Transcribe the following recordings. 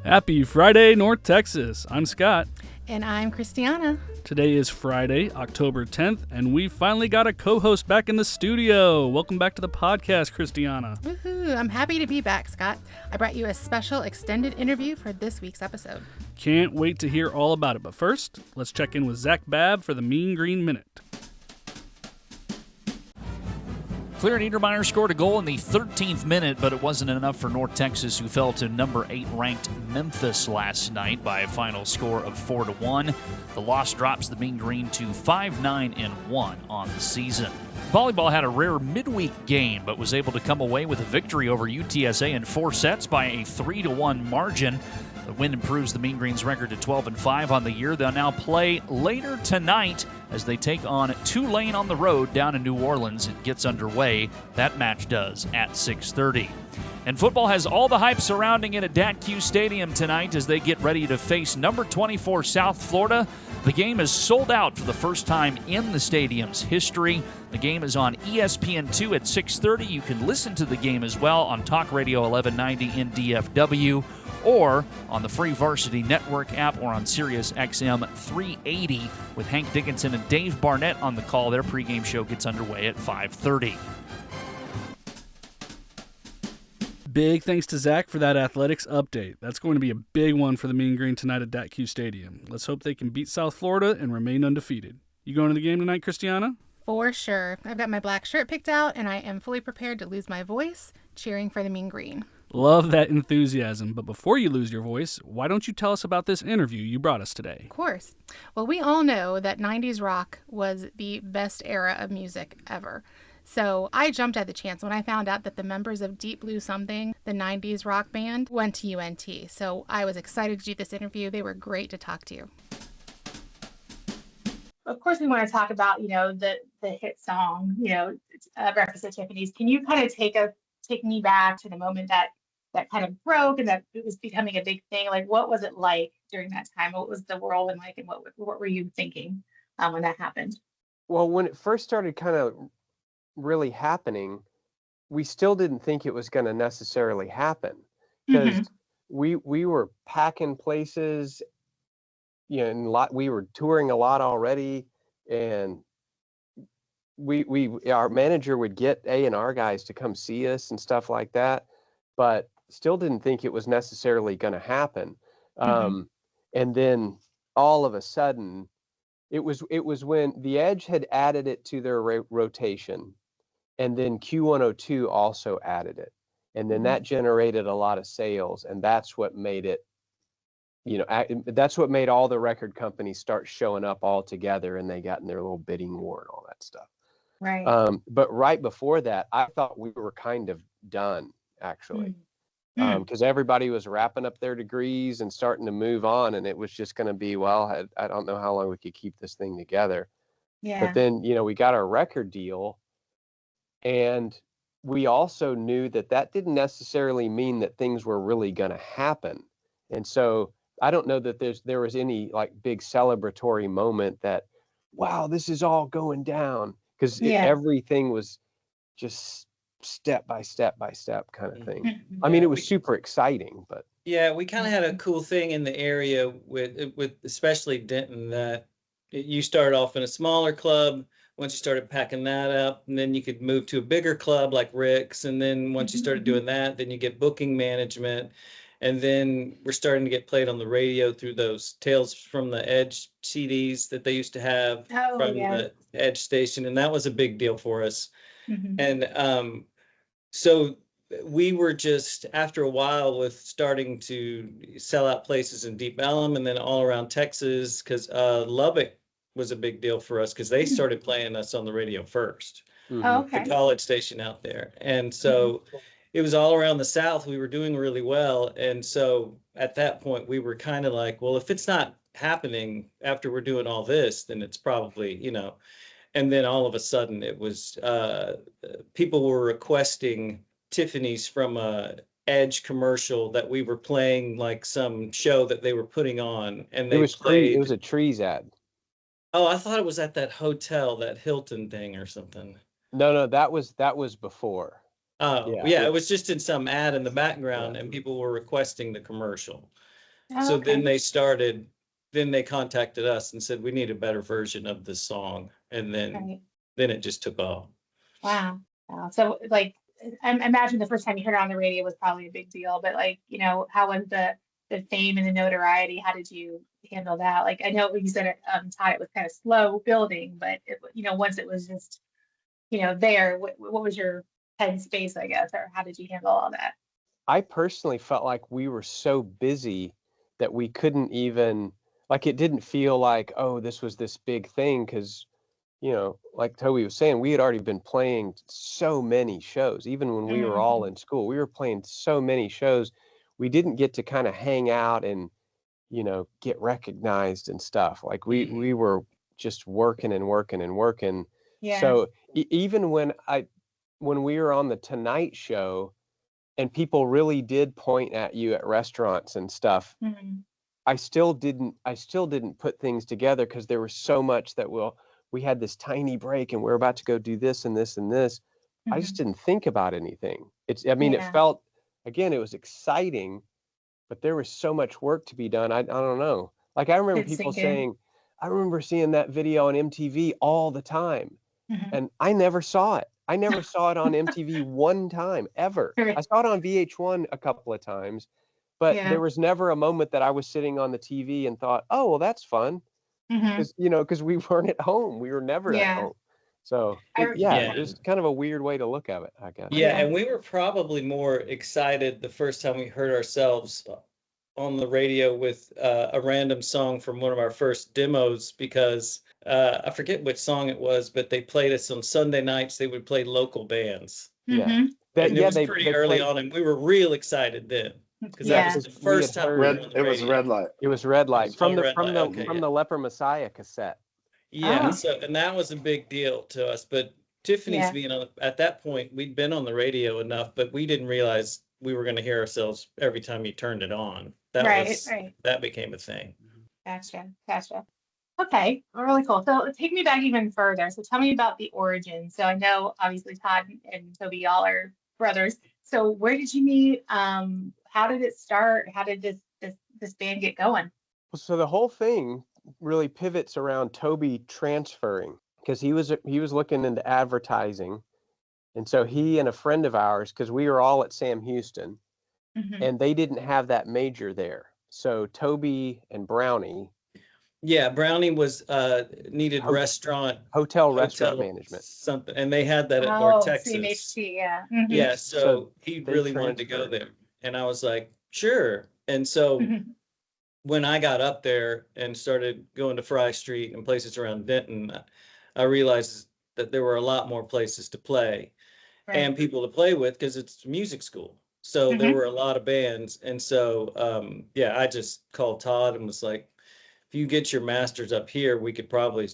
Happy Friday, North Texas. I'm Scott. And I'm Christiana. Today is Friday, October 10th, and we finally got a co-host back in the studio. Welcome back to the podcast, Christiana. Woohoo! I'm happy to be back, Scott. I brought you a special extended interview for this week's episode. Can't wait to hear all about it, but first, let's check in with Zach Babb for the Mean Green Minute. Clear Niedermeyer scored a goal in the 13th minute, but it wasn't enough for North Texas, who fell to number 8 ranked Memphis last night by a final score of 4-1. The loss drops the Mean Green to 5-9-1 on the season. Volleyball had a rare midweek game, but was able to come away with a victory over UTSA in 4 sets by a 3-1 margin. The win improves the Mean Green's record to 12-5 on the year. They'll now play later tonight as they take on Tulane on the road down in New Orleans. It gets underway. That match does at 6:30. And football has all the hype surrounding it at DATQ Stadium tonight as they get ready to face number 24 South Florida. The game is sold out for the first time in the stadium's history. The game is on ESPN2 at 6:30. You can listen to the game as well on Talk Radio 1190 in DFW, or on the free Varsity Network app, or on Sirius XM 380 with Hank Dickinson and Dave Barnett on the call. Their pregame show gets underway at 5:30. Big thanks to Zach for that athletics update. That's going to be a big one for the Mean Green tonight at DATQ Stadium. Let's hope they can beat South Florida and remain undefeated. You going to the game tonight, Christiana? For sure. I've got my black shirt picked out, and I am fully prepared to lose my voice cheering for the Mean Green. Love that enthusiasm. But before you lose your voice, why don't you tell us about this interview you brought us today? Of course. Well, we all know that 90s rock was the best era of music ever. So I jumped at the chance when I found out that the members of Deep Blue Something, the 90s rock band, went to UNT. So I was excited to do this interview. They were great to talk to. Of course, we want to talk about, the hit song, Breakfast at Tiffany's. Can you kind of take me back to the moment that kind of broke and that it was becoming a big thing? Like, what was it like during that time? What was the whirlwind like, and what were you thinking when that happened? Well, when it first started kind of really happening, we still didn't think it was going to necessarily happen, because we were packing places, and we were touring a lot already, and our manager would get A&R guys to come see us and stuff like that, but still didn't think it was necessarily going to happen. And then all of a sudden, it was when the Edge had added it to their rotation, and then Q102 also added it, and then that generated a lot of sales, and that's what made it, that's what made all the record companies start showing up all together, and they got in their little bidding war and all that stuff. Right. But right before that, I thought we were kind of done, actually, because everybody was wrapping up their degrees and starting to move on, and it was just going to be, well, I don't know how long we could keep this thing together. Yeah. But then, we got our record deal, and we also knew that didn't necessarily mean that things were really going to happen. And so I don't know that there was any like big celebratory moment that, wow, this is all going down, because everything was just step by step kind of thing. I mean, it was super exciting, but yeah, we kind of had a cool thing in the area with especially Denton, that you started off in a smaller club. Once you started packing that up, and then you could move to a bigger club like Rick's, and then once you started doing that, then you get booking management, and then we're starting to get played on the radio through those Tales from the Edge CDs that they used to have the Edge station, and that was a big deal for us. And so we were just, after a while, with starting to sell out places in Deep Ellum and then all around Texas, because Lubbock was a big deal for us, because they started playing us on the radio first. Oh, okay. The college station out there. And so it was all around the South. We were doing really well. And so at that point, we were kind of like, well, if it's not happening after we're doing all this, then it's probably, and then all of a sudden it was, people were requesting Tiffany's from a Edge commercial that we were playing, like some show that they were putting on. And they it was a Trees ad. Oh, I thought it was at that hotel, that Hilton thing or something. No, that was before. Oh, yeah, it was just in some ad in the background, and people were requesting the commercial. Oh, So okay. then they contacted us and said, we need a better version of this song. And Right. then it just took off. Wow. Wow. So like, I imagine the first time you heard it on the radio was probably a big deal, but like, how was the fame and the notoriety? How did you handle that? Like, I know you said it, Todd, it was kind of slow building, but once it was just, there, what was your headspace, I guess, or how did you handle all that? I personally felt like we were so busy that we couldn't even, like, it didn't feel like, oh, this was this big thing, because, like Toby was saying, we had already been playing so many shows. Even when we were all Mhm. in school, we were playing so many shows. We didn't get to kind of hang out and, get recognized and stuff. Like we were just working and working and working. Yeah. So even when we were on the Tonight Show and people really did point at you at restaurants and stuff, Mhm. I still didn't put things together, because there was so much that, well, we had this tiny break and we're about to go do this and this and this. I just Mhm. didn't think about anything. I mean, it Yeah. felt, again, it was exciting, but there was so much work to be done. I don't know. Like, I remember Did people sink in. saying, I remember seeing that video on MTV all the time. Mhm. And I never saw it. I never saw it on MTV one time ever. I saw it on VH1 a couple of times, but Yeah. there was never a moment that I was sitting on the TV and thought, "Oh, well, that's fun." Mhm. Because we weren't at home. We were never at Yeah. home. So yeah, Yeah. it was kind of a weird way to look at it, I guess. Yeah, Yeah. and we were probably more excited the first time we heard ourselves on the radio with a random song from one of our first demos, because I forget which song it was, but they played us on Sunday nights. They would play local bands, Yeah. Mhm. and it was They pretty early played. on, and we were real excited then because that Yeah, was Yeah. the because we had first time we were heard on the It was radio. red light. it was Red It was Light called from the Red from Light. the Okay, from yeah. the Leper Messiah cassette. Yeah, Oh, so and that was a big deal to us. But Tiffany's yeah. being on at that point, we'd been on the radio enough, but we didn't realize we were going to hear ourselves every time you turned it on. Right. Right. That became a thing. Gotcha. Gotcha. Okay. Well, really cool. So take me back even further. So tell me about the origin. So I know obviously Todd and Toby, y'all are brothers. So where did you meet? How did it start? How did this band get going? So the whole thing really pivots around Toby transferring, because he was looking into advertising, and so he and a friend of ours, because we were all at Sam Houston, Hmm. and they didn't have that major there. So Toby and Brownie, Yeah, Brownie was needed ho- hotel restaurant hotel management. something, and they had that at North Oh, Texas. CMHT. Yeah. Hmm. Yeah, So so he they really wanted to go transferred. there, and I was like, sure. And so Hmm. when I got up there and started going to Fry Street and places around Denton, I realized that there were a lot more places to play Right. and people to play with because it's music school. So there Hmm. were a lot of bands. And so, yeah, I just called Todd and was like, if you get your masters up here, we could probably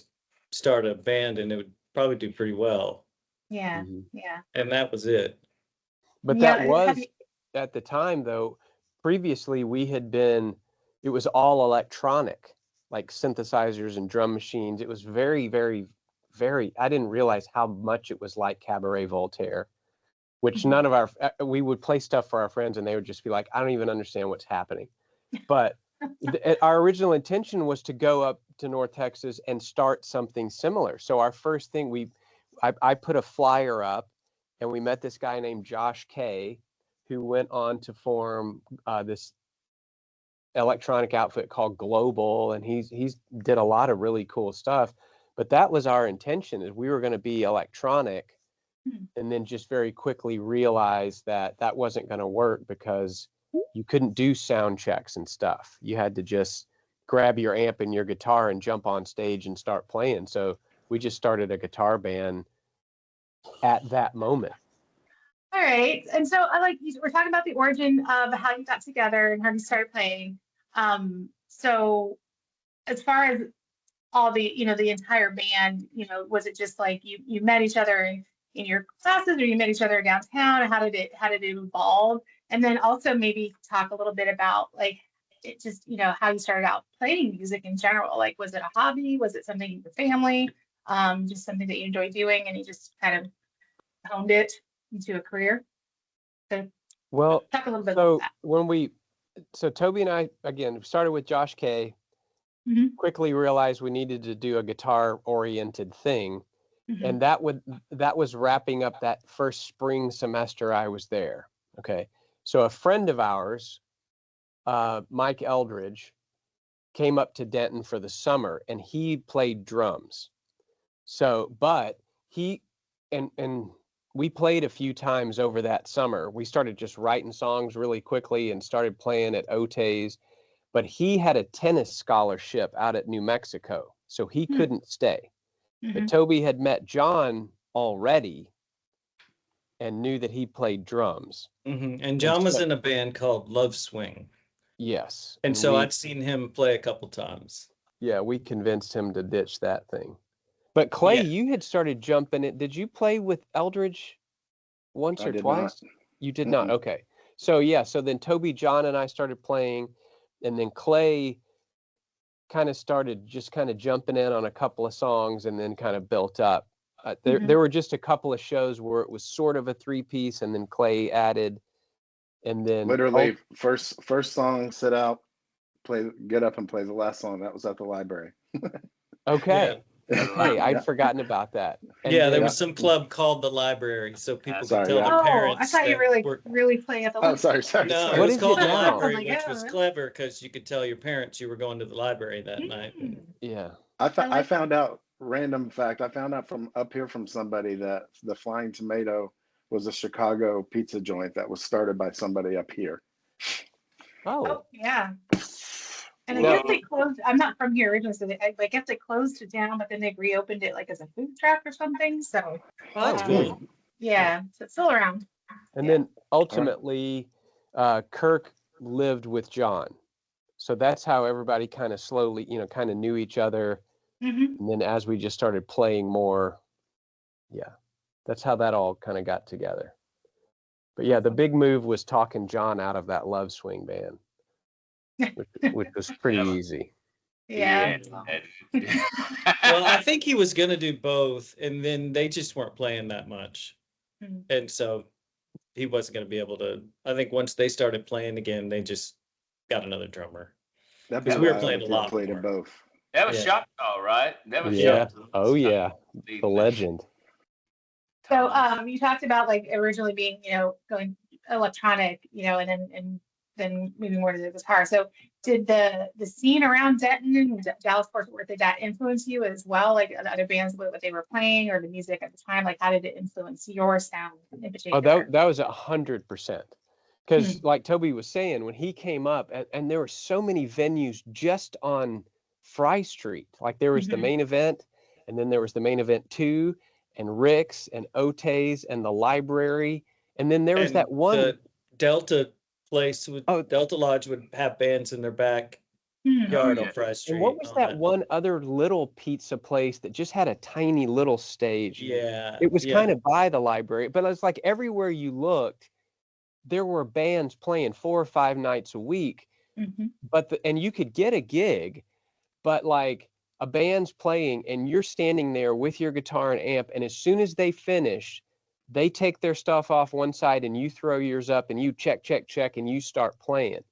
start a band and it would probably do pretty well. Yeah. Mhm. Yeah. And that was it. But that Yeah. Have was, you? at the time, though, previously it was all electronic, like synthesizers and drum machines. It was very, very, very, I didn't realize how much it was like Cabaret Voltaire, which Mhm. none of we would play stuff for our friends and they would just be like, I don't even understand what's happening. But our original intention was to go up to North Texas and start something similar. So our first thing, I put a flyer up, and we met this guy named Josh Kay, who went on to form this electronic outfit called Global, and he's did a lot of really cool stuff. But that was our intention, is we were going to be electronic, Hmm. and then just very quickly realized that that wasn't going to work, because you couldn't do sound checks and stuff. You had to just grab your amp and your guitar and jump on stage and start playing. So we just started a guitar band at that moment. All right. And so we're talking about the origin of how you got together and how you started playing. So as far as all the entire band, was it just like you met each other in your classes, or you met each other downtown? How did it evolve? And then also maybe talk a little bit about like it just, how you started out playing music in general. Like, was it a hobby? Was it something in your family? Just something that you enjoy doing and you just kind of honed it into a career? So Well, talk a little bit about so that. so Toby and I, again, started with Josh K. Mhm. Quickly realized we needed to do a guitar-oriented thing. Mhm. And that was wrapping up that first spring semester I was there. Okay. So a friend of ours, Mike Eldridge, came up to Denton for the summer and he played drums. So, but he and we played a few times over that summer. We started just writing songs really quickly and started playing at Ote's. But he had a tennis scholarship out at New Mexico, so he Hmm. couldn't stay. But Mhm. Toby had met John already and knew that he played drums. And And John was so, in a band called Love Swing. yes, And and so I'd seen him play a couple times. we convinced him to ditch that thing. But Clay, Yeah. you had started jumping it. Did you play with Eldridge once I or did twice? not. You did not. Mm-mm. Okay. So yeah, so then Toby, John, and I started playing, and then Clay kind of started just kind of jumping in on a couple of songs, and then kind of built up. Mhm. There were just a couple of shows where it was sort of a three-piece, and then Clay added, and then Literally, first song, sit out, get up and play the last song. That was at the library. okay. Yeah. Okay, I'd Yeah. forgotten about that. And Yeah, there then, was some club called the Library, so people could Sorry, tell yeah. their Oh, I parents thought you that were really playing at the. Oh, sorry. No, it What was is called it the now? Library, Like, which oh, was really? clever because you could tell your parents you were going to the library that night. Mm. yeah. I found out, random fact, I found out from up here from somebody that the Flying Tomato was a Chicago pizza joint that was started by somebody up here. Oh, Oh, yeah. And I Now- guess they closed. I'm not from here originally, so I guess they closed it down, but then they reopened it like as a food truck or something. So Oh, that's Oh, cool. yeah, so it's still around. and Yeah. then ultimately, Kirk lived with John. So that's how everybody kind of slowly, kind of knew each other. Mhm. And then as we just started playing more, that's how that all kind of got together. But yeah, the big move was talking John out of that Love Swing band, which was pretty easy. Yeah. Well, I think he was going to do both, and then they just weren't playing that much. Mhm. And so he wasn't going to be able to. I think once they started playing again, they just got another drummer. That'd Because be we were wild playing if a they lot played in more. both. That was Yeah. Choctaw, right? That was Yeah. Choctaw. Oh yeah. The legend. So you talked about like originally being, going electronic, and then moving more to the guitar. So did the scene around Denton and Dallas Fort Worth, did that influence you as well? Like the other bands, what they were playing or the music at the time? Like how did it influence your sound in particular? Oh, that was 100%. Because like Toby was saying, when he came up, and there were so many venues just on Fry Street. Like there was the Mhm. main event, and then there was the main event 2, and Rick's and Ote's and the library. And then there was And that one. the Delta place Oh. Delta Lodge would have bands in their backyard Hmm. on Fry Street. And what was on that one other little pizza place that just had a tiny little stage? Yeah. It was yeah. kind of by the library, but it's like everywhere you looked, there were bands playing 4 or 5 nights a week. Mhm. And you could get a gig, but like a band's playing and you're standing there with your guitar and amp, and as soon as they finish, they take their stuff off one side and you throw yours up and you check, and you start playing.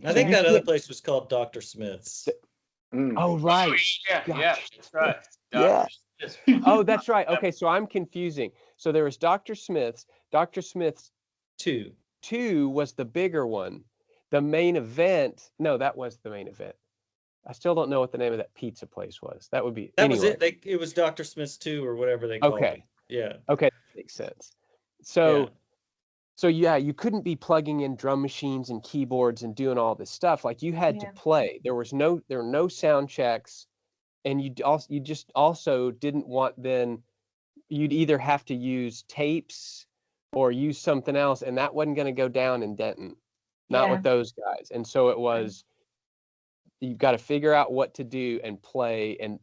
I think Yeah. that other place was called Dr. Smith's. Mm. Oh, right. Yeah, that's right. Yeah. Just- Oh, that's right. Okay, so I'm confusing. So there was Dr. Smith's. Dr. Smith's 2 was the bigger one. The main event, no, that was the main event. I still don't know what the name of that pizza place was. That would be That anyway. was it. It was Dr. Smith's 2 or whatever they called Okay. it. Yeah. Okay, that makes sense. So yeah, you couldn't be plugging in drum machines and keyboards and doing all this stuff. Like you had to Yeah. play. There were no sound checks, and you just also didn't want you'd either have to use tapes or use something else, and that wasn't going to go down in Denton, not Yeah. with those guys. And so it was, you've got to figure out what to do and play. And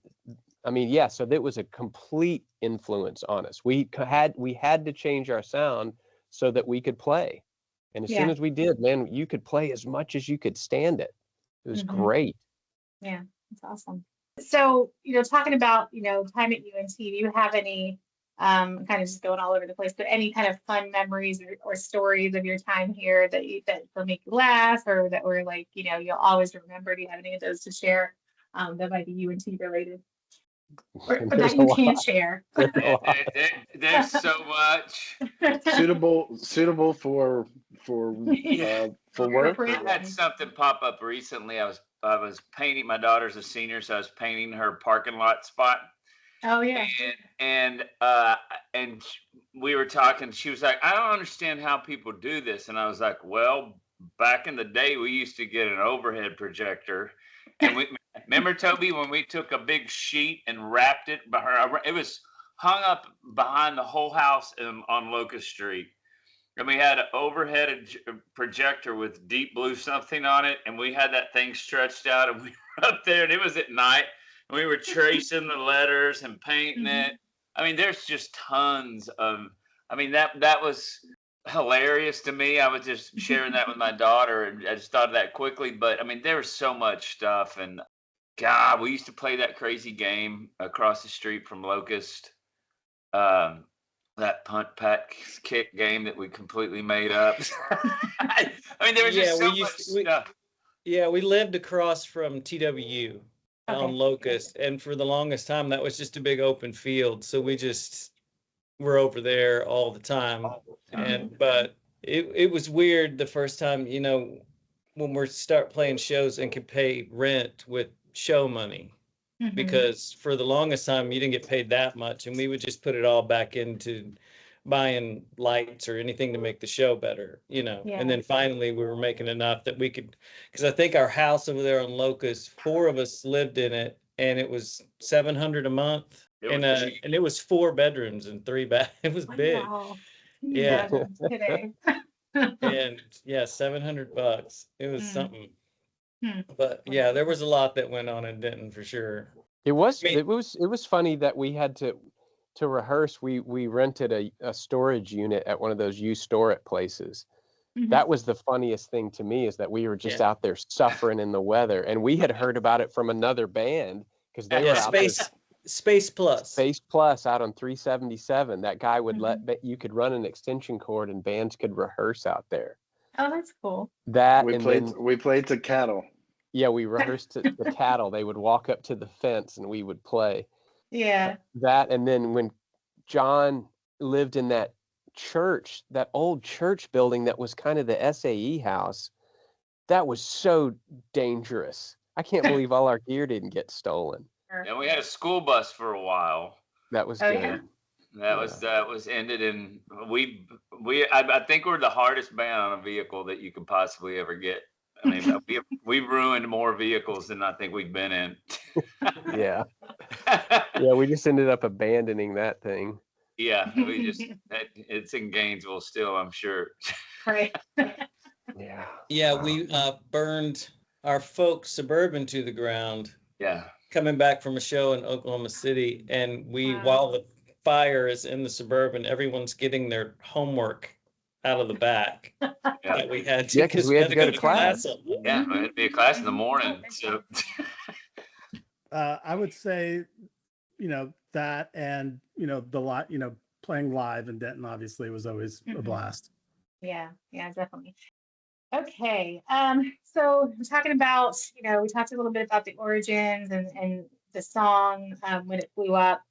I mean, yeah, so that was a complete influence on us. We had to change our sound so that we could play. And as soon Yeah. as we did, man, you could play as much as you could stand it. It was Mhm. great. Yeah, that's awesome. So, talking about, time at UNT, do you have any kind of just going all over the place. But any kind of fun memories or stories of your time here that will make you laugh, or that were like, you'll always remember? Do you have any of those to share that might be UNT related, or that you can't share? There's so much. Suitable for work. I had something pop up recently. I was painting. My daughter's a senior, so I was painting her parking lot spot. Oh yeah. And we were talking. She was like, "I don't understand how people do this." And I was like, "Well, back in the day, we used to get an overhead projector, and we remember, Toby, when we took a big sheet and wrapped it behind. It was hung up behind the whole house on Locust Street." And we had an overhead projector with deep blue something on it, and we had that thing stretched out, and we were up there, and it was at night, and we were tracing the letters and painting it. I mean, there's just tons of. I mean, that was hilarious to me. I was just sharing that with my daughter, and I just thought of that quickly. But I mean, there was so much stuff, and God, we used to play that crazy game across the street from Locust. That punt pack kick game that we completely made up. I mean, there was just so much stuff. Yeah, we lived across from TWU on Locust, and for the longest time, that was just a big open field. So we just were over there all the time. But it was weird the first time, when we start playing shows and could pay rent with show money. Because for the longest time, you didn't get paid that much, and we would just put it all back into buying lights or anything to make the show better, And then finally, we were making enough that we could, because I think our house over there on Locust, 4 of us lived in it, and it was $700 a month, and it was 4 bedrooms and 3 baths. It was big. Wow. Yeah. Today. And yeah, $700. It was something. But yeah, there was a lot that went on in Denton for sure. It was funny that we had to rehearse. We rented a storage unit at one of those store it places. That was the funniest thing to me, is that we were just out there suffering in the weather, and we had heard about it from another band, because they were out there. Space Plus out on 377. That guy would you could run an extension cord and bands could rehearse out there. Oh, that's cool. We played to cattle. Yeah, we rehearsed to the cattle. They would walk up to the fence and we would play. Yeah. That, and then when John lived in that church, that old church building that was kind of the SAE house, that was so dangerous. I can't believe all our gear didn't get stolen. And we had a school bus for a while. That was good. Yeah. That was ended in I think we're the hardest band on a vehicle that you could possibly ever get. I mean, we've ruined more vehicles than I think we've been in. Yeah. Yeah, we just ended up abandoning that thing. Yeah, it's in Gainesville still, I'm sure. Right. Yeah. Yeah, we burned our folk Suburban to the ground. Yeah. Coming back from a show in Oklahoma City, and while the fire is in the Suburban, everyone's getting their homework out of the back. That we had to, because we had to go to class. Yeah, it had to be a class in the morning. So I would say, that, and playing live in Denton obviously was always a blast. Yeah, definitely. Okay, so we're talking about, we talked a little bit about the origins and the song when it blew up.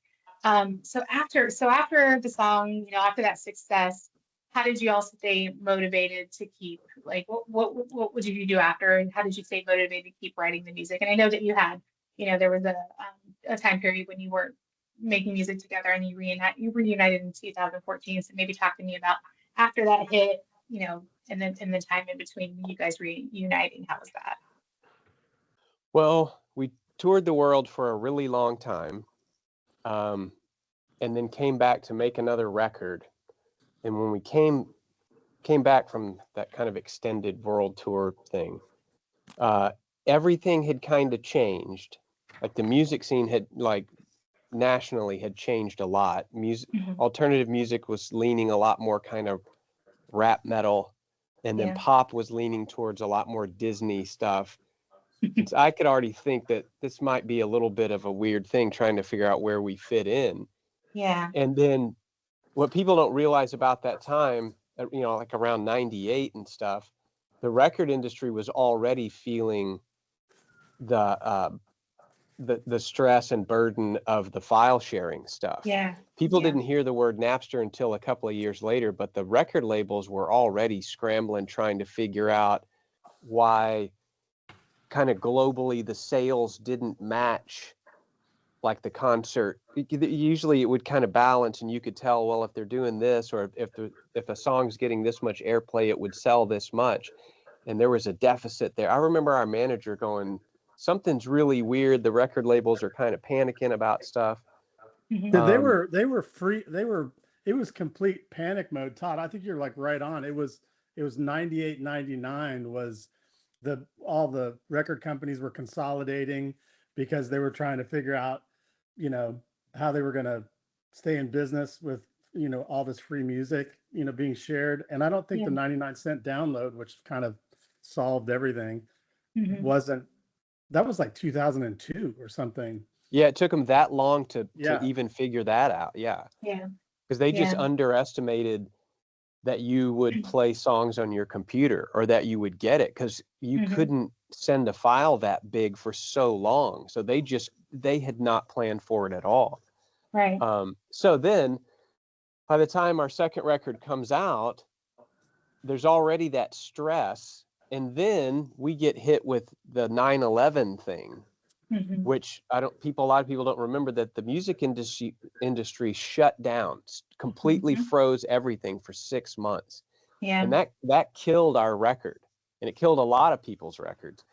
So after the song, after that success, how did you all stay motivated to keep, like, what would you do after, and how did you stay motivated to keep writing the music? And I know that you had, there was a time period when you weren't making music together, and you reunited in 2014. So maybe talk to me about after that hit, and then in the time in between you guys reuniting, how was that? Well, we toured the world for a really long time, and then came back to make another record. And when we came back from that kind of extended world tour thing, everything had kind of changed. Like the music scene had, like, nationally had changed a lot. Alternative music was leaning a lot more kind of rap metal, and then pop was leaning towards a lot more Disney stuff. So I could already think that this might be a little bit of a weird thing, trying to figure out where we fit in. Yeah. And then what people don't realize about that time, like around 98 and stuff, the record industry was already feeling the stress and burden of the file sharing stuff. Yeah. People Yeah. didn't hear the word Napster until a couple of years later, but the record labels were already scrambling, trying to figure out why kind of globally the sales didn't match like the concert. Usually it would kind of balance, and you could tell, well, if they're doing this, or if a song's getting this much airplay, it would sell this much. And there was a deficit there. I remember our manager going, something's really weird. The record labels are kind of panicking about stuff. Mhm. Yeah, they were free. It was complete panic mode. Todd, I think you're like right on. It was 98, 99 was all the record companies were consolidating because they were trying to figure out, how they were going to stay in business with, all this free music, being shared. And I don't think the 99-cent download, which kind of solved everything, Mhm. that was like 2002 or something. Yeah, it took them that long to Yeah. even figure that out. Yeah. Yeah. Because they just Yeah. underestimated that you would play songs on your computer, or that you would get it, because you Mhm. couldn't send a file that big for so long. So they had not planned for it at all. Right. So then by the time our second record comes out, there's already that stress. And then we get hit with the 9/11 thing, Mhm. which a lot of people don't remember, that the music industry shut down, completely Mhm. froze everything for 6 months. Yeah. And that killed our record, and it killed a lot of people's records.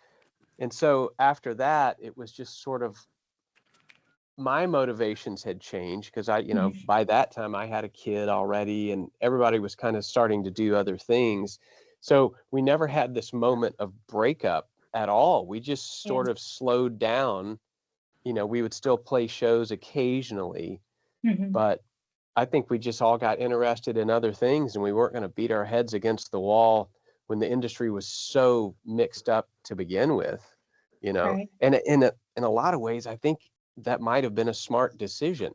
And so after that, it was just sort of, my motivations had changed, because by that time I had a kid already, and everybody was kind of starting to do other things. So we never had this moment of breakup at all. We just sort of slowed down. We would still play shows occasionally, Mhm. but I think we just all got interested in other things, and we weren't going to beat our heads against the wall when the industry was so mixed up to begin with, Right. And in a lot of ways, I think that might have been a smart decision,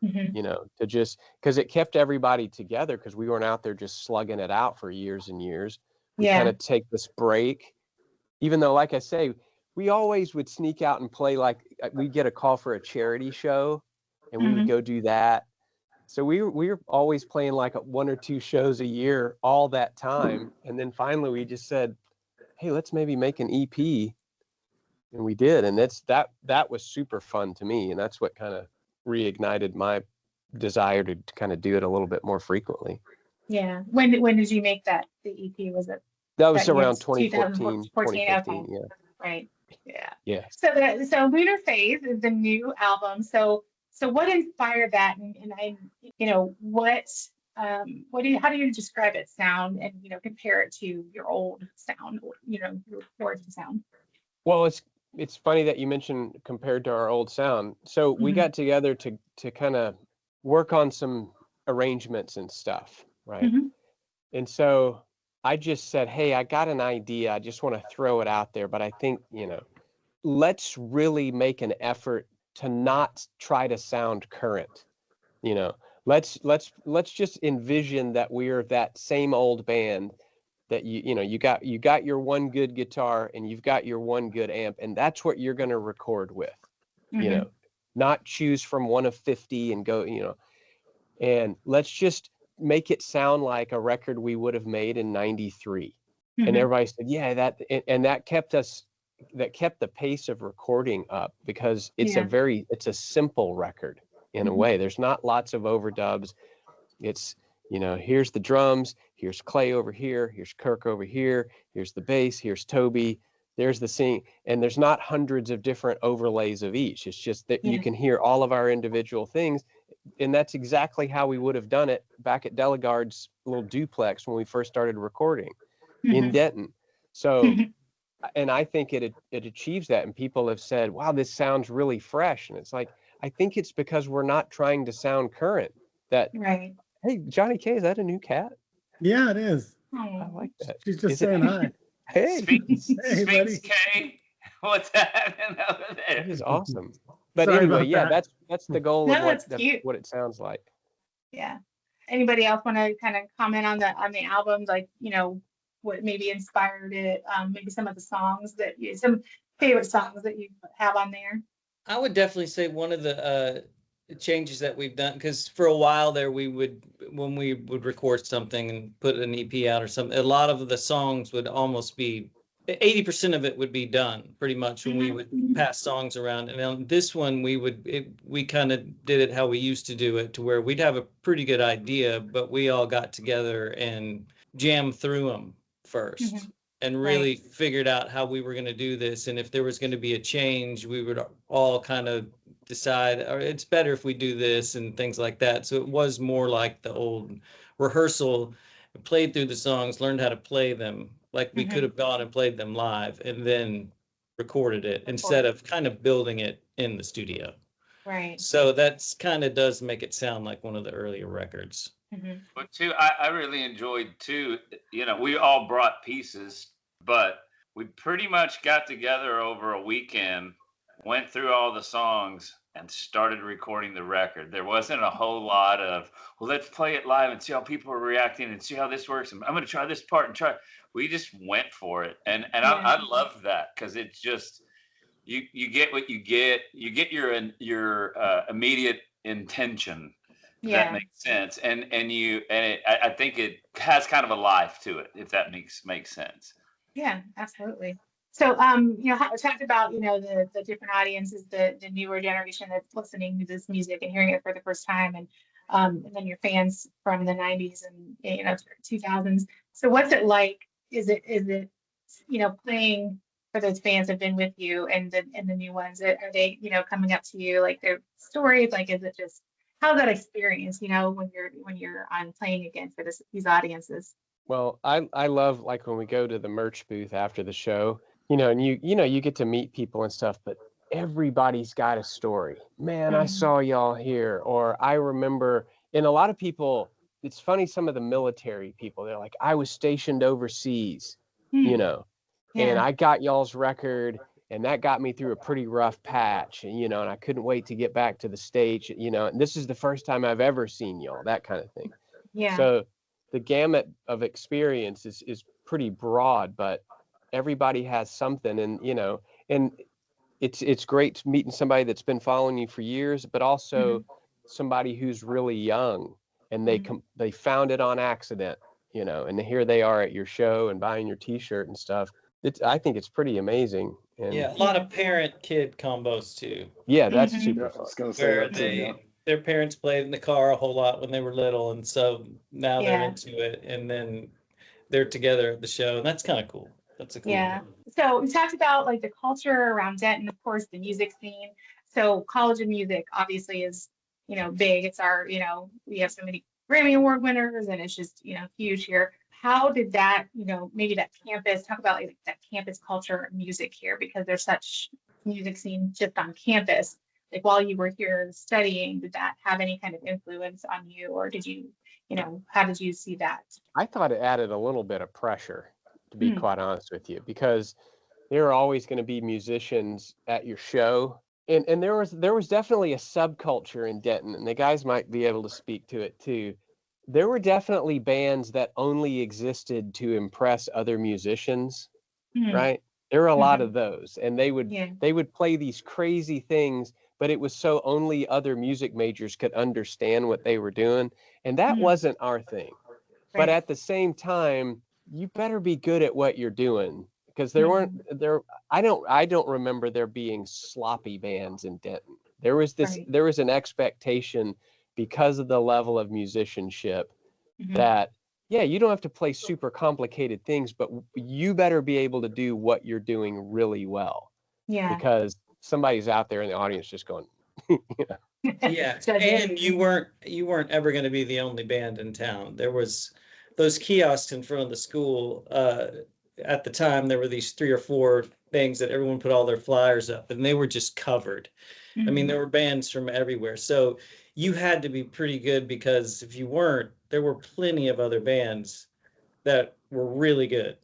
Mhm. to just, because it kept everybody together, because we weren't out there just slugging it out for years and years. We kind Yeah. of take this break, even though, like I say, we always would sneak out and play, like we'd get a call for a charity show, and we would Mhm. go do that. So we were always playing like one or two shows a year all that time. And then finally we just said, hey, let's maybe make an EP. And we did. And that was super fun to me. And that's what kind of reignited my desire to kind of do it a little bit more frequently. Yeah. When did you make that? The EP, was it That was that year? around 2014, 2014. 2015. Okay. Yeah. Right. Yeah. Yeah. So Lunar Phase is the new album. So what inspired that, and how do you describe its sound, and compare it to your old sound, your origin sound? Well, it's funny that you mentioned compared to our old sound. So we got together to kind of work on some arrangements and stuff, right? Mhm. And so I just said, hey, I got an idea. I just want to throw it out there, but I think, let's really make an effort to not try to sound current. Let's just envision that we're that same old band, that you got your one good guitar, and you've got your one good amp, and that's what you're going to record with. Mhm. Not choose from one of 50 and go, and let's just make it sound like a record we would have made in 93. And Mhm. everybody said, yeah, that kept the pace of recording up, because it's Yeah. a simple record in a Mhm. way. There's not lots of overdubs. It's, here's the drums, here's Clay over here, here's Kirk over here, here's the bass, here's Toby, there's the sing, and there's not hundreds of different overlays of each. It's just that you Yeah. can hear all of our individual things. And that's exactly how we would have done it back at Delegard's little duplex when we first started recording in Mhm. Denton. So, and I think it achieves that. And people have said, wow, this sounds really fresh. And it's like, I think it's because we're not trying to sound current. That, Right. hey, Johnny K, is that a new cat? Yeah, it is. I like that. She's just Is it- saying hi. Hey, Sphinx, Hey, buddy. Sphinx K, what's happening over there? that is awesome. But Sorry anyway, about yeah, that. that's the goal No, of that's cute. what it sounds like. Yeah. anybody else want to kind of comment on the album, like, what maybe inspired it, maybe some of the songs some favorite songs that you have on there? I would definitely say one of the changes that we've done, because for a while there, when we would record something and put an EP out or something, a lot of the songs would almost be 80% of it would be done pretty much when we would pass songs around. And on this one, we kind of did it how we used to do it, to where we'd have a pretty good idea, but we all got together and jammed through them first and really figured out how we were going to do this. And if there was going to be a change, we would all kind of decide, it's better if we do this and things like that. So it was more like the old rehearsal, played through the songs, learned how to play them like we could have gone and played them live and then recorded it instead of kind of building it in the studio. Right. So that's kind of does make it sound like one of the earlier records. But too, I really enjoyed too, we all brought pieces, but we pretty much got together over a weekend, went through all the songs and started recording the record. There wasn't a whole lot of, well, let's play it live and see how people are reacting and see how this works. And I'm going to try this part and try. We just went for it. And I love that, because it's just, you get what you get. You get your immediate intention. That makes sense. I think it has kind of a life to it, if that makes sense. Yeah, absolutely. So, talked about, the different audiences, the newer generation that's listening to this music and hearing it for the first time, and then your fans from the 90s and 2000s. So what's it like? Is it playing for those fans that have been with you and the new ones? Are they, coming up to you like their stories? Like, is it just, how's that experience, when you're on playing again for these audiences? Well, I love, like, when we go to the merch booth after the show, and you get to meet people and stuff, but everybody's got a story. Man, I saw y'all here, or I remember. And a lot of people, it's funny, some of the military people, they're like, I was stationed overseas, and I got y'all's record, and that got me through a pretty rough patch, and I couldn't wait to get back to the stage, and this is the first time I've ever seen y'all, that kind of thing. Yeah. So the gamut of experience is pretty broad, but everybody has something, and it's great meeting somebody that's been following you for years, but also somebody who's really young, and they found it on accident, and here they are at your show and buying your t-shirt and stuff. I think it's pretty amazing. And a lot of parent-kid combos too. Yeah, that's super I fun. was gonna say that too. Their parents played in the car a whole lot when they were little, and so now they're into it, and then they're together at the show, and that's kind of cool. That's a cool thing. So we talked about like the culture around Denton, of course, the music scene. So College of Music obviously is, big. It's our, we have so many Grammy Award winners, and it's just, huge here. How did that, maybe that campus, talk about like that campus culture of music here, because there's such music scene just on campus. Like, while you were here studying, did that have any kind of influence on you, or did you, how did you see that? I thought it added a little bit of pressure, to be quite honest with you, because there are always going to be musicians at your show. And there was definitely a subculture in Denton, and the guys might be able to speak to it too. There were definitely bands that only existed to impress other musicians, right? There were a lot of those, and they would play these crazy things, but it was so only other music majors could understand what they were doing, and that wasn't our thing. But at the same time, you better be good at what you're doing, because I don't remember there being sloppy bands in Denton. There was an expectation, because of the level of musicianship, that you don't have to play super complicated things, but you better be able to do what you're doing really well. Yeah. Because somebody's out there in the audience just going, Yeah, and you weren't ever going to be the only band in town. There was those kiosks in front of the school. At the time, there were these 3 or 4 things that everyone put all their flyers up, and they were just covered. I mean, there were bands from everywhere. So you had to be pretty good, because if you weren't, there were plenty of other bands that were really good.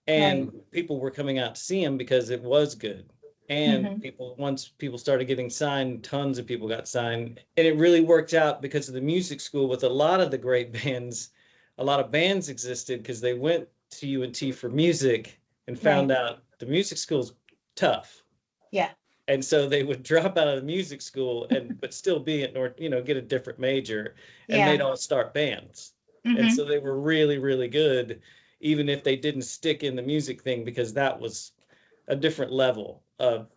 And people were coming out to see them because it was good. And once people started getting signed, tons of people got signed. And it really worked out because of the music school with a lot of the great bands. A lot of bands existed because they went to UNT for music and found out the music school's tough. Yeah. And so they would drop out of the music school but still be at North, get a different major, and they'd all start bands. And so they were really, really good, even if they didn't stick in the music thing, because that was a different level of,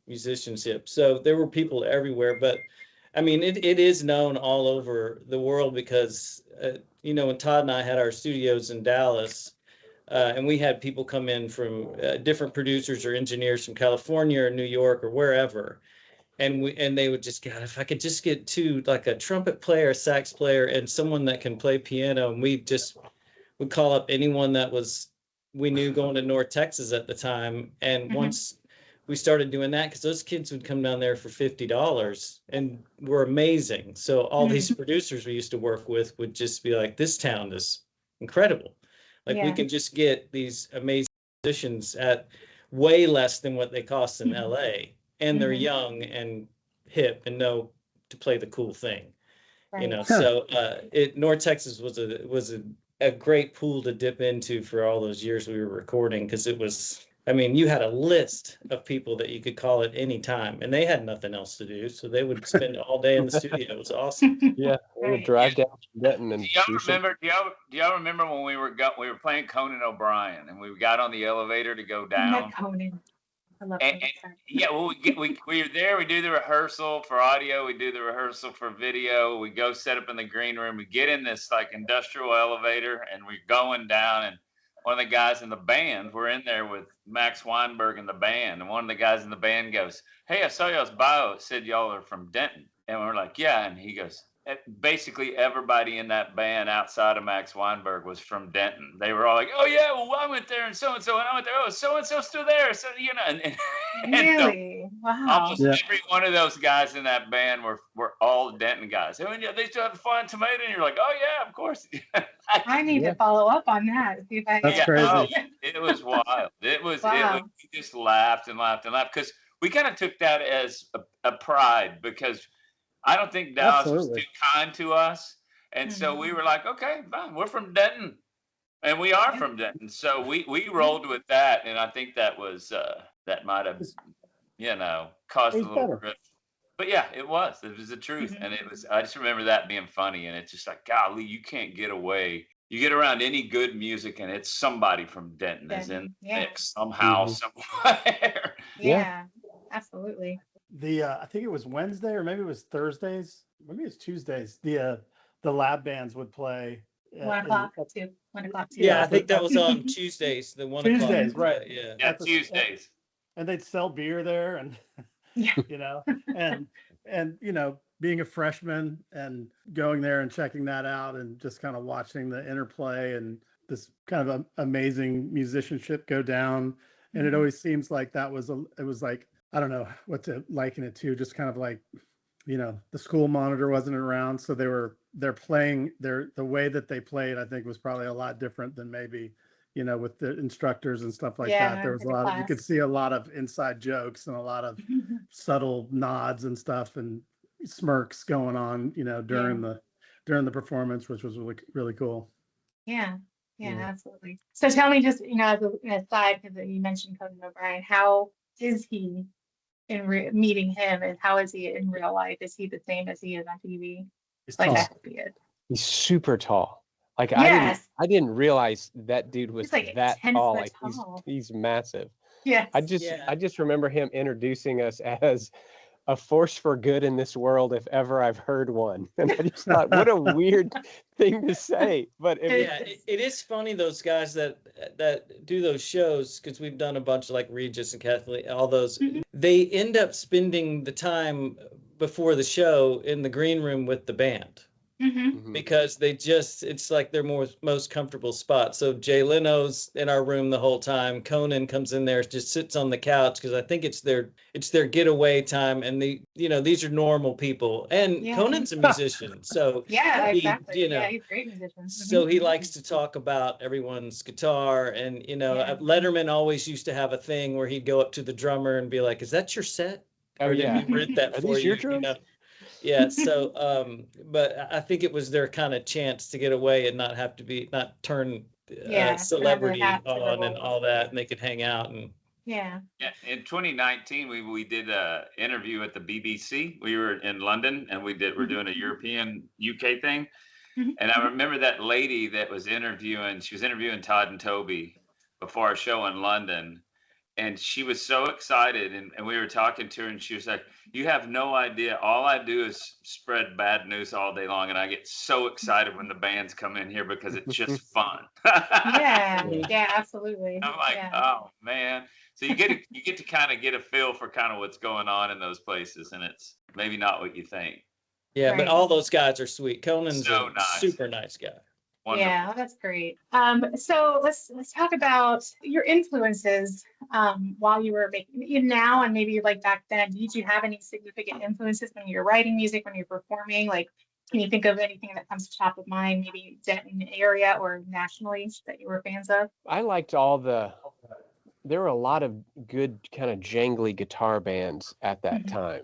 musicianship. So there were people everywhere, but I mean, it is known all over the world because, when Todd and I had our studios in Dallas, and we had people come in from different producers or engineers from California or New York or wherever. And they would just, God, if I could just get like a trumpet player, a sax player, and someone that can play piano. And we would call up anyone that we knew going to North Texas at the time. And once we started doing that, because those kids would come down there for $50 and were amazing. So all these producers we used to work with would just be like, this town is incredible. Like we can just get these amazing musicians at way less than what they cost in LA. And they're young and hip and know to play the cool thing, So North Texas was a great pool to dip into for all those years we were recording, because it was, you had a list of people that you could call at any time, and they had nothing else to do, so they would spend all day in the studio. It was awesome. Yeah, we would drive down to Denton and. Do y'all remember when we were playing Conan O'Brien and we got on the elevator to go down? Conan. I love we were there. We do the rehearsal for audio. We do the rehearsal for video. We go set up in the green room. We get in this like industrial elevator, and we're going down. And one of the guys in the band, we're in there with Max Weinberg in the band, and one of the guys in the band goes, "Hey, I saw y'all's bio. It said y'all are from Denton." And we're like, "Yeah." And he goes, basically everybody in that band outside of Max Weinberg was from Denton. They were all like, "Oh yeah, well I went there and so and I went there. Oh, so and so still there." So and really, wow. Almost every one of those guys in that band were all Denton guys. I mean, they still have the Flying Tomato, and you're like, "Oh yeah, of course." I need to follow up on that. See if I That's crazy. Oh, it was wild. It was. We just laughed and laughed and laughed because we kind of took that as a pride, because I don't think Dallas was too kind to us. And so we were like, okay, fine, we're from Denton. And we are from Denton. So we rolled with that. And I think that was, that might have, caused a little rift. But yeah, it was the truth. And I just remember that being funny. And it's just like, golly, you can't get away. You get around any good music and it's somebody from Denton is in the mix somehow, somewhere. Yeah, absolutely. I think it was Wednesday or maybe it was Thursdays. Maybe it's Tuesdays. The lab bands would play. 1 o'clock to 1 o'clock. Yeah, I think that was on Tuesdays. The 1 o'clock. Tuesdays, right? Yeah, Tuesdays. And they'd sell beer there, and and being a freshman and going there and checking that out and just kind of watching the interplay and this kind of amazing musicianship go down. And it always seems like it was like, I don't know what to liken it to, just kind of like, the school monitor wasn't around. So they're playing the way that they played, I think was probably a lot different than maybe, with the instructors and stuff like that. There was a lot of, you could see a lot of inside jokes and a lot of subtle nods and stuff and smirks going on, during the performance, which was really, really cool. Yeah, absolutely. So tell me just, as an aside, because you mentioned Conan O'Brien, how is he in meeting him, and how is he in real life? Is he the same as he is on TV? He's like tall. that could be it. He's super tall. Like Yes. I didn't realize that dude was He's like that 10 tall. foot Like tall. he's massive. Yeah. I just remember him introducing us as a force for good in this world, if ever I've heard one. And I just thought, what a weird thing to say. But it is funny, those guys that do those shows, because we've done a bunch of like Regis and Kathleen, all those. They end up spending the time before the show in the green room with the band. Mm-hmm. because it's like their most comfortable spot. So Jay Leno's in our room the whole time. Conan comes in there, just sits on the couch because I think it's their getaway time. And these are normal people. And Yeah. Conan's a musician, so Yeah, he, exactly. Yeah, he's a great musician. so he likes to talk about everyone's guitar. And Yeah. Letterman always used to have a thing where he'd go up to the drummer and be like, "Is that your set? Oh, Or yeah. did we rent that Are for these you?" your drums? Yeah, so but I think it was their kind of chance to get away and not turn celebrity on and all that, and they could hang out. And Yeah. Yeah, in 2019, we did a interview at the BBC. We were in London, and we're doing a European UK thing. Mhm. And I remember that lady that was interviewing. She was interviewing Todd and Toby before our show in London, and she was so excited. And we were talking to her, and she was like, "You have no idea. All I do is spread bad news all day long, and I get so excited when the bands come in here because it's just fun." Yeah, absolutely. I'm like, oh man. So you get to kind of get a feel for kind of what's going on in those places, and it's maybe not what you think. yeah, but Right. all those guys are sweet. Conan's So a nice. super nice guy. Wonderful. Yeah, that's great. So let's talk about your influences while you were making now and maybe like back then. Did you have any significant influences when you're writing music, when you're performing? Like, can you think of anything that comes to top of mind, maybe Denton area or nationally that you were fans of? I liked there were a lot of good kind of jangly guitar bands at that time.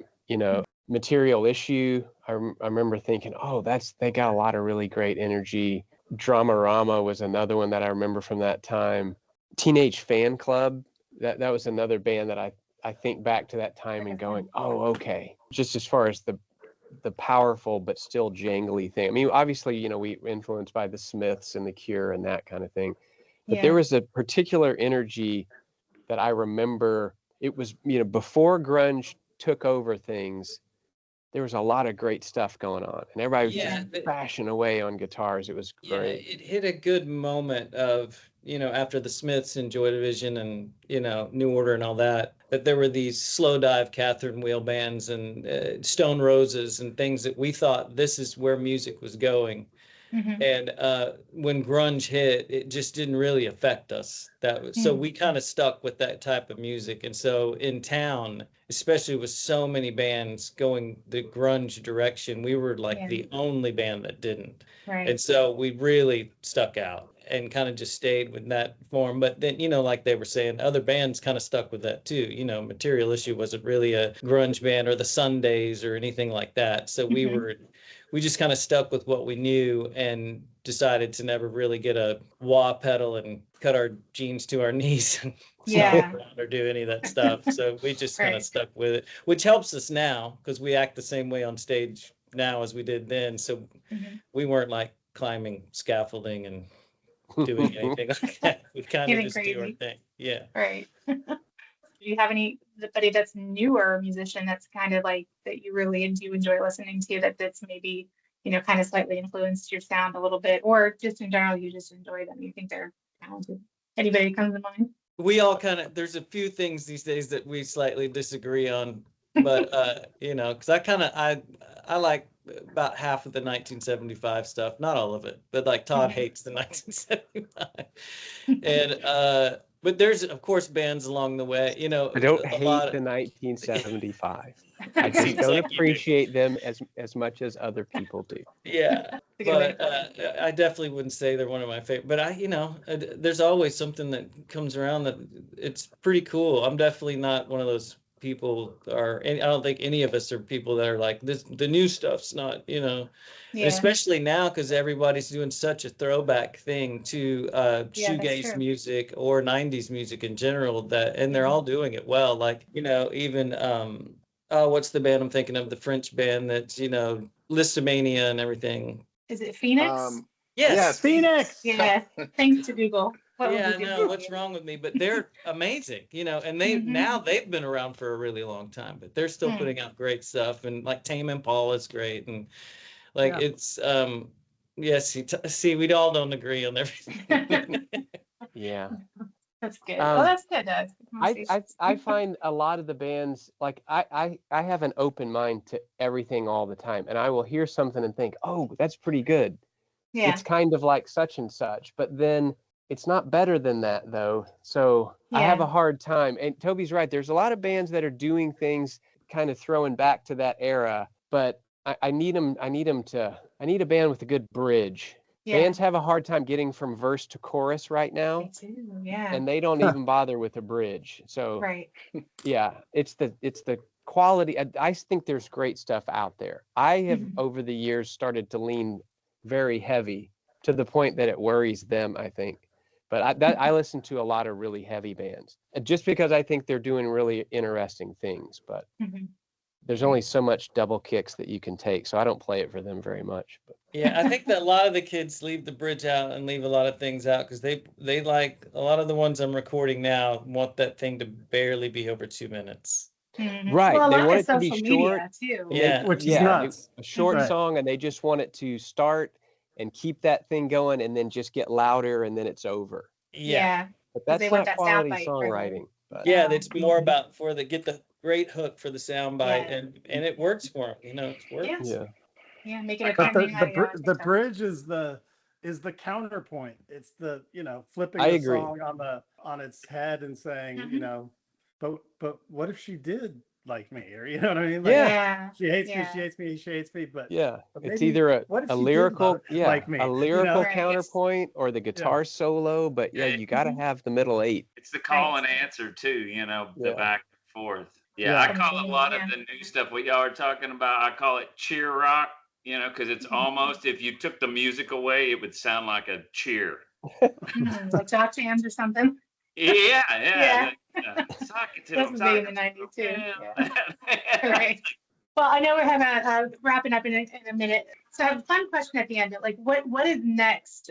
Material Issue. I remember thinking, oh, they got a lot of really great energy. Dramarama was another one that I remember from that time. Teenage Fan Club. That was another band that I think back to that time and going, oh, okay. Just as far as the powerful but still jangly thing. I mean, obviously, we were influenced by the Smiths and the Cure and that kind of thing. But there was a particular energy that I remember. It was, before grunge took over things, there was a lot of great stuff going on, and everybody was just bashing away on guitars. It was great. Yeah, it hit a good moment of, after the Smiths and Joy Division and, New Order and all that there were these slow dive Catherine Wheel bands and Stone Roses and things that we thought this is where music was going. Mhm. And when grunge hit, it just didn't really affect us. So we kind of stuck with that type of music. And so in town, especially with so many bands going the grunge direction, we were like the only band that didn't. Right. And so we really stuck out and kind of just stayed with that form. But then, like they were saying, other bands kind of stuck with that too. Material Issue wasn't really a grunge band, or the Sundays or anything like that. So we just kind of stuck with what we knew and decided to never really get a wah pedal and cut our jeans to our knees and stomp around or do any of that stuff. So we just kind of stuck with it, which helps us now because we act the same way on stage now as we did then. So we weren't like climbing scaffolding and doing anything like that. We kind of just do our thing. Yeah. Right. Do you have anybody that's newer musician that's kind of like that you really do enjoy listening to that's maybe, kind of slightly influenced your sound a little bit, or just in general, you just enjoy them? You think they're talented? Anybody comes to mind? We all there's a few things these days that we slightly disagree on, but, because I like about half of the 1975 stuff, not all of it, but like Todd hates the 1975. And, but there's, of course, bands along the way, I don't hate the 1975. I just don't appreciate them as much as other people do. Yeah, but I definitely wouldn't say they're one of my favorite. But there's always something that comes around that it's pretty cool. I'm definitely not one of those people, I don't think any of us are people that are like this. The new stuff's not, especially now because everybody's doing such a throwback thing to shoegaze music or 90s music in general, and they're all doing it well. Like, even what's the band I'm thinking of? The French band that's, Listomania and everything. Is it Phoenix? Yes, Phoenix. Yeah. Thanks to Google. Yeah, I know what's wrong with me, but they're amazing, and they've been around for a really long time, but they're still putting out great stuff, and like Tame Impala is great, and like it's see, we all don't agree on everything. Yeah. That's good. Oh, that's good. That's good I conversation. find a lot of the bands, like I have an open mind to everything all the time, and I will hear something and think, oh, that's pretty good. Yeah. It's kind of like such and such, but then it's not better than that though. So I have Yeah. a hard time. And Toby's right. There's a lot of bands that are doing things kind of throwing back to that era, but I need them. I need a band with a good bridge. Yeah. Bands have a hard time getting from verse to chorus right now, Me too. Yeah. and they don't even bother with a bridge. So Right. yeah, it's the quality. I think there's great stuff out there. I have Mhm. over the years started to lean very heavy to the point that it worries them, I think. But I listen to a lot of really heavy bands, just because I think they're doing really interesting things. But Mhm. there's only so much double kicks that you can take, so I don't play it for them very much. But Yeah, I think that a lot of the kids leave the bridge out and leave a lot of things out because they like a lot of the ones I'm recording now want that thing to barely be over 2 minutes. Mhm. right, Well, a they lot want of it to be social short. media too. And Yeah. Which is yeah, nuts. a short Right. song, and they just want it to start and keep that thing going, and then just get louder, and then it's over. Yeah. But 'Cause they that's want not that quality soundbite songwriting. But Yeah, Yeah. it's more about for the get the great hook for the sound bite, Yeah. and it works for them. You know, it works. Yeah. yeah, Yeah. Make it a But trending audio on the TikTok. bridge is the counterpoint. It's the, flipping I the agree. song on its head and saying, Mhm. but what if she did like me? Or you know what I mean? Yeah. Yeah. She hates me, Yeah. she hates me, she hates me, but yeah. but It's maybe either what if a she did lyrical, like me? a lyrical Right. counterpoint or the guitar solo. But yeah, you got to Mhm. have the middle eight. It's the call and answer too, the Yeah. back and forth. Yeah, Yeah. I call a lot of Yeah. the new stuff what y'all are talking about, I call it cheer rock, because it's Mhm. almost, if you took the music away, it would sound like a cheer. Like Jock Jams or something. Yeah, Yeah. yeah. Sock it to That them, was big in sock the it to 90s too. them. Yeah. Right. Well, I know we're having wrapping up in a minute. So I have a fun question at the end. Like, what is next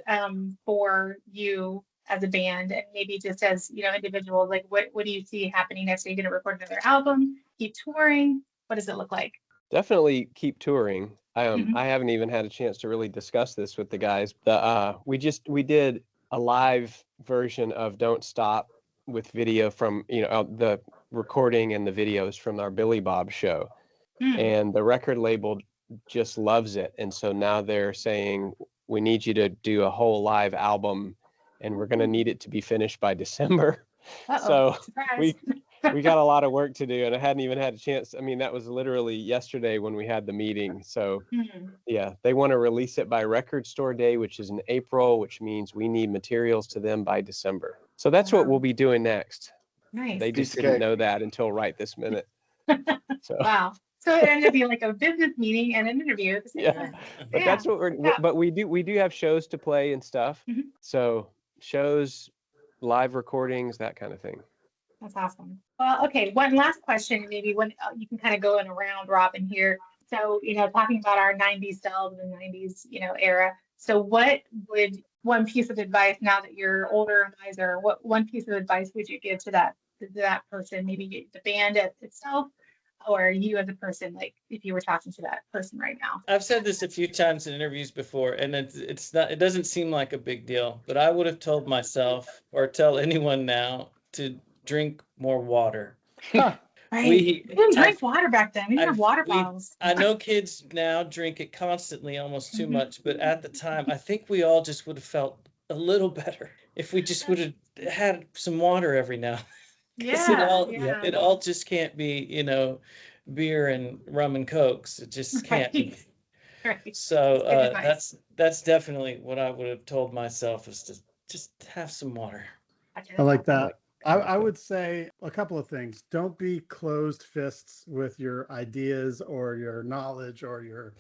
for you as a band, and maybe just as individuals? Like, what do you see happening next? Are you going to record another album? Keep touring? What does it look like? Definitely keep touring. Mhm. I haven't even had a chance to really discuss this with the guys. We did a live version of Don't Stop with video from the recording and the videos from our Billy Bob show, Hmm. and the record label just loves it. And so now they're saying, we need you to do a whole live album, and we're going to need it to be finished by December. Uh-oh. So Surprise. we got a lot of work to do, and I hadn't even had a chance. I mean, that was literally yesterday when we had the meeting. So Hmm. yeah, they want to release it by Record Store Day, which is in April, which means we need materials to them by December. So that's what we'll be doing next. Nice. They just Piece of didn't cake. know that until right this minute. So Wow. So it ended up being like a business meeting and an interview at the same yeah, time. but Yeah. that's what Yeah. but we do have shows to play and stuff. Mhm. So shows, live recordings, that kind of thing. That's awesome. Well, okay. One last question, maybe when you can kind of go in a round robin here. So, talking about our 90s selves and 90s, era. So what would one piece of advice, now that you're older and wiser, what one piece of advice would you give to that person, maybe the band itself, or you as a person, like if you were talking to that person right now? I've said this a few times in interviews before, and it's not. It doesn't seem like a big deal, but I would have told myself, or tell anyone now, to drink more water. Right. We- We didn't drink I've- water back then. We didn't have water we- bottles. I know kids now drink it constantly, almost too Mhm. much, but at the time, I think we all just would have felt a little better if we just would have had some water every now. 'Cause Yeah. it all just can't be, beer and rum and cokes. It just can't be. Right. So Good advice. that's definitely what I would have told myself, is to just have some water. I like that. I would say a couple of things. Don't be closed fists with your ideas or your knowledge or your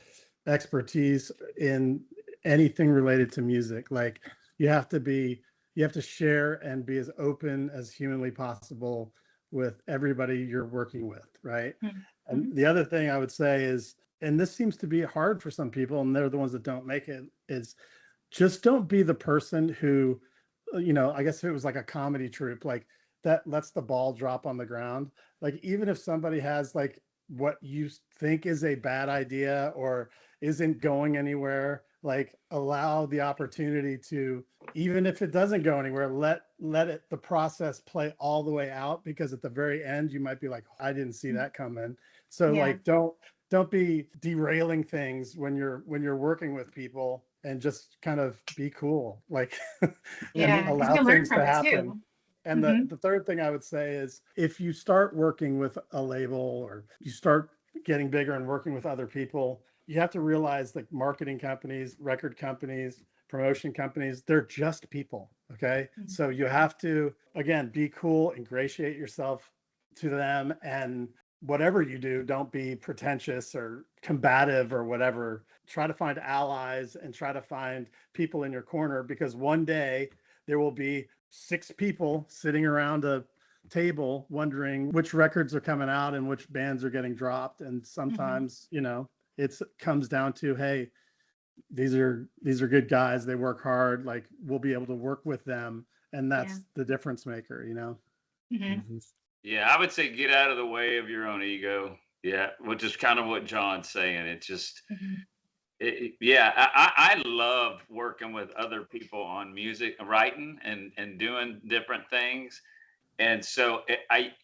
expertise in anything related to music. Like you have to share and be as open as humanly possible with everybody you're working with, right? Mhm. And the other thing I would say is, and this seems to be hard for some people, and they're the ones that don't make it, is just don't be the person who, I guess if it was like a comedy troupe, like that lets the ball drop on the ground. Like even if somebody has like what you think is a bad idea or isn't going anywhere, like allow the opportunity to, even if it doesn't go anywhere, let it, the process play all the way out, because at the very end you might be like, I didn't see that coming. So Yeah. like don't be derailing things when you're working with people, and just kind of be cool, like Yeah. and You allow can learn things from to it happen. too. And Mhm. the third thing I would say is, if you start working with a label, or you start getting bigger and working with other people, you have to realize that marketing companies, record companies, promotion companies, they're just people. Okay. Mhm. So you have to, again, be cool, ingratiate yourself to them. And whatever you do, don't be pretentious or combative or whatever. Try to find allies and try to find people in your corner, because one day there will be 6 people sitting around a table wondering which records are coming out and which bands are getting dropped. And sometimes, you know, it comes down to, hey, these are good guys, they work hard, like we'll be able to work with them, and that's Yeah. the difference maker, you know. Mhm. Yeah, I would say get out of the way of your own ego. Yeah, which is kind of what John's saying. It just, Mhm. yeah, I love working with other people on music, writing, and doing different things. And so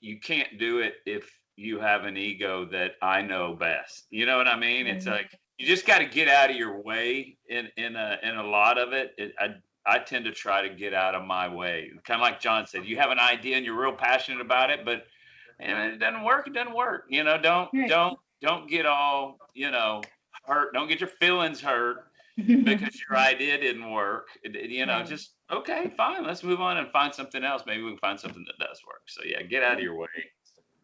you can't do it if you have an ego that I know best. You know what I mean? It's Right. like you just got to get out of your way in a lot of it. I tend to try to get out of my way. Kind of like John said, you have an idea and you're real passionate about it, but and it doesn't work. It doesn't work. You know, Right. don't get all hurt. Don't get your feelings hurt because your idea didn't work. Right. Just okay, fine. Let's move on and find something else. Maybe we can find something that does work. So yeah, get out of your way.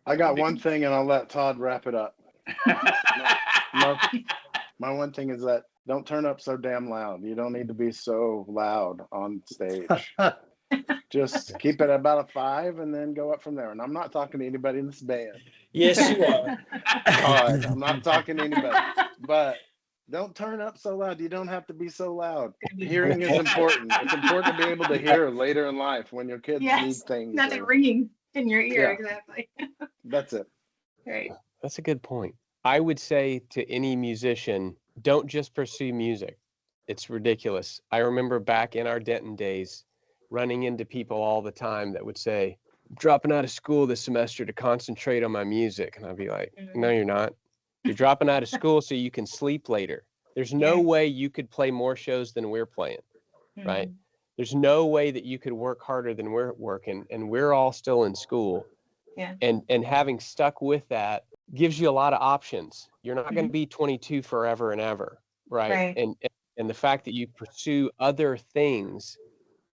I got one thing, and I'll let Todd wrap it up. My, my one thing is that don't turn up so damn loud. You don't need to be so loud on stage. Just keep it about a 5 and then go up from there. And I'm not talking to anybody in this band. Yes, you are. Todd, I'm not talking to anybody. But don't turn up so loud. You don't have to be so loud. Hearing is important. It's important to be able to hear later in life when your kids need Yes. things. Nothing or- ringing in your ear. Yeah. Exactly. That's it. Right. That's a good point. I would say to any musician, don't just pursue music. It's ridiculous. I remember back in our Denton days, running into people all the time that would say, I'm dropping out of school this semester to concentrate on my music. And I'd be like, no, you're not. You're dropping out of school so you can sleep later. There's no Yeah. way you could play more shows than we're playing, right? Mhm. There's no way that you could work harder than we're working, and we're all still in school. Yeah. And having stuck with that gives you a lot of options. You're not going to be 22 forever and ever, right? Right. And the fact that you pursue other things,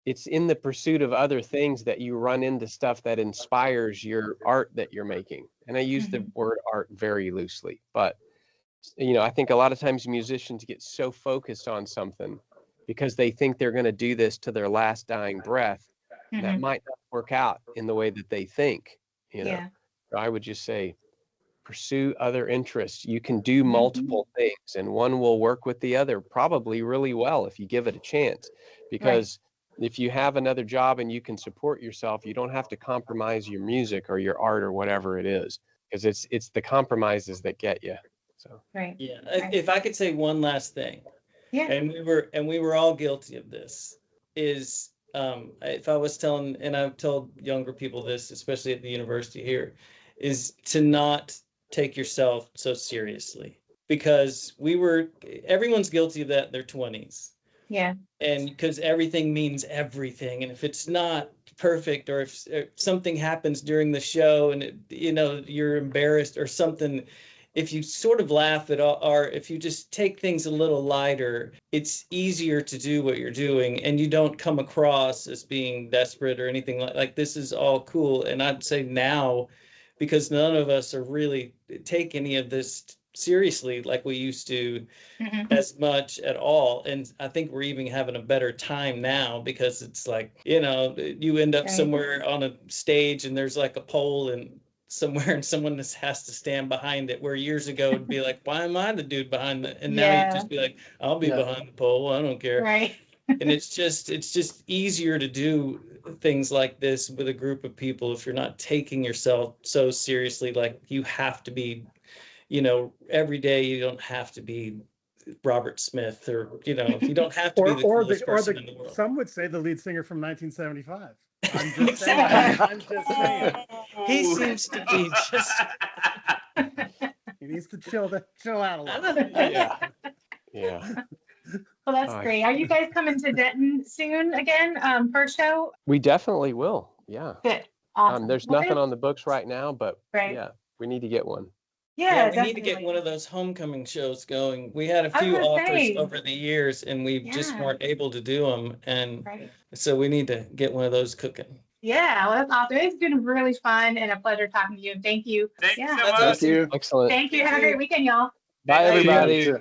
it's in the pursuit of other things that you run into stuff that inspires your art that you're making. And I use the word art very loosely, but I think a lot of times musicians get so focused on something because they think they're going to do this to their last dying breath. That Mhm. might not work out in the way that they think, Yeah. I would just say, pursue other interests. You can do multiple things, and one will work with the other probably really well if you give it a chance. Because if you have another job and you can support yourself, you don't have to compromise your music or your art or whatever it is, because it's the compromises that get you. So Right. Yeah. Right. If I could say one last thing, Yeah. and we were all guilty of this, is if I was telling, and I've told younger people this, especially at the university here, is to not take yourself so seriously, because everyone's guilty of that in their 20s. Yeah. And because everything means everything, and if it's not perfect, or if something happens during the show and you're embarrassed or something, if you sort of laugh at all, or if you just take things a little lighter, it's easier to do what you're doing, and you don't come across as being desperate or anything like this is all cool. And I'd say now, because none of us are really take any of this seriously like we used to as much at all. And I think we're even having a better time now, because it's like, you end up Right. somewhere on a stage and there's like a pole and somewhere, and someone just has to stand behind it, where years ago it'd be like, why am I the dude behind it? And now you just be like, I'll be behind the pole, I don't care. Right. And it's just easier to do things like this with a group of people if you're not taking yourself so seriously. Like, you have to be, every day, you don't have to be Robert Smith, or you don't have to be the coolest person in the world. Some would say the lead singer from 1975. I'm just saying. I'm just saying. He seems to be just. He needs to chill out a little. Yeah. Well, that's great. Are you guys coming to Denton soon again for a show? We definitely will. Yeah. Good. Awesome. There's nothing on the books right now, but yeah, we need to get one. Yeah, we need to get one of those homecoming shows going. We had a few offers over the years, and we just weren't able to do them, and so we need to get one of those cooking. Yeah, well, that's awesome. It's been really fun and a pleasure talking to you. Thank you. Thank you so much. Thank you. Excellent. Thank you. Have a great weekend, y'all. Bye, everybody.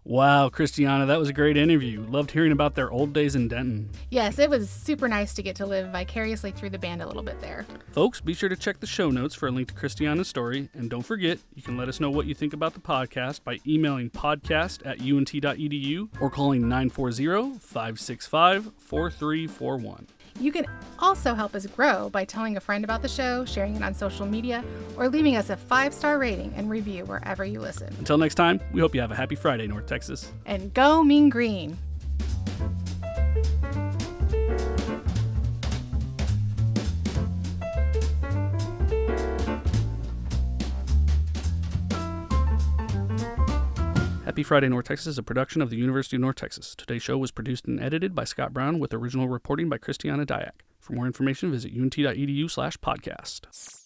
Wow, Christiana, that was a great interview. Loved hearing about their old days in Denton. Yes, it was super nice to get to live vicariously through the band a little bit there. Folks, be sure to check the show notes for a link to Christiana's story. And don't forget, you can let us know what you think about the podcast by emailing podcast@unt.edu or calling 940-565-4341. You can also help us grow by telling a friend about the show, sharing it on social media, or leaving us a 5-star rating and review wherever you listen. Until next time, we hope you have a happy Friday, North Texas. And go Mean Green! Happy Friday, North Texas is a production of the University of North Texas. Today's show was produced and edited by Scott Brown with original reporting by Christiana Dyack. For more information, visit unt.edu/podcast.